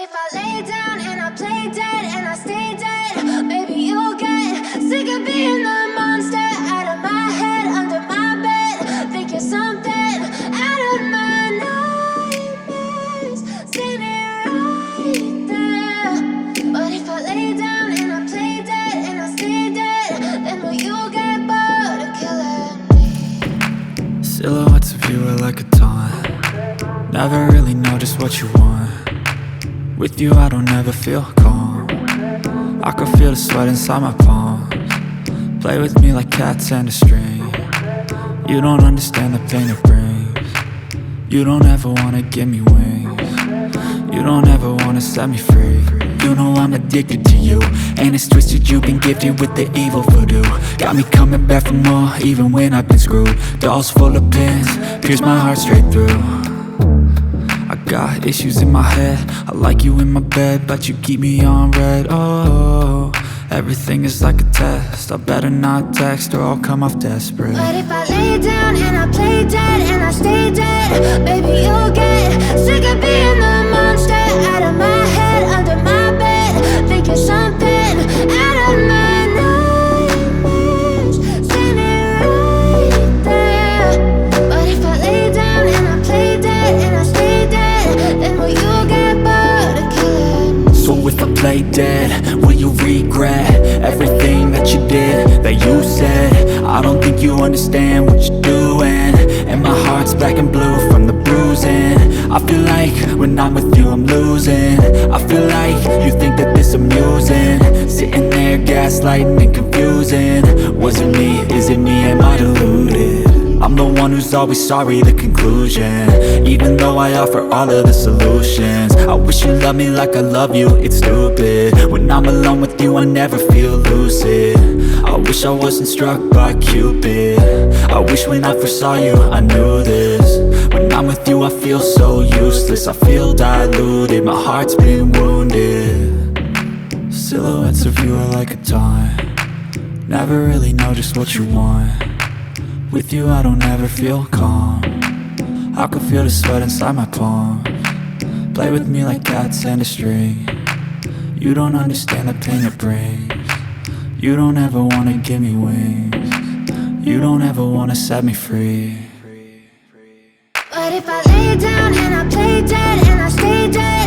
if I lay down and I play dead and I stay dead, maybe you'll get sick of being the monster out of my head, under my bed. Think you're something out of my nightmares, standing right there. But if I lay down and I play dead and I stay dead, then will you get bored of killing me? Silhouettes of you are like a taunt. Never really know just what you want. With you I don't ever feel calm. I can feel the sweat inside my palms. Play with me like cats and a string. You don't understand the pain it brings. You don't ever wanna give me wings. You don't ever wanna set me free. You know I'm addicted to you, and it's twisted, you've been gifted with the evil voodoo. Got me coming back for more, even when I've been screwed. Dolls full of pins, pierce my heart straight through. I got issues in my head, I like you in my bed, but you keep me on red. Oh, everything is like a test, I better not text or I'll come off desperate. But if I lay down and I play dead and I stay dead, baby you'll get sick of being the monster out of my head, under my bed. Think you're something out of my nightmares, standing right there. But if I lay down and I play dead and I stay dead, then will you get bored of killing me? So if I play dead, will you regret everything that you did, that you said? I don't think you understand what you're doing, and my heart's black and blue from the bruising. I feel like when I'm with you I'm losing. I feel like you think that this amusing, sitting there gaslighting and confusing. Was it me? Is it me? Am I deluded? I'm the one who's always sorry, the conclusion, even though I offer all of the solutions. I wish you loved me like I love you, it's stupid. When I'm alone with you I never feel lucid. I wish I wasn't struck by Cupid. I wish when I first saw you I knew this. When I'm with you I feel so useless, I feel diluted, my heart's been wounded. Silhouettes of you are like a taunt. Never really know just what you want. With you I don't ever feel calm. I can feel the sweat inside my palms. Play with me like cats and a string. You don't understand the pain it brings. You don't ever wanna give me wings. You don't ever wanna set me free. But if I lay down and I play dead and I stay dead,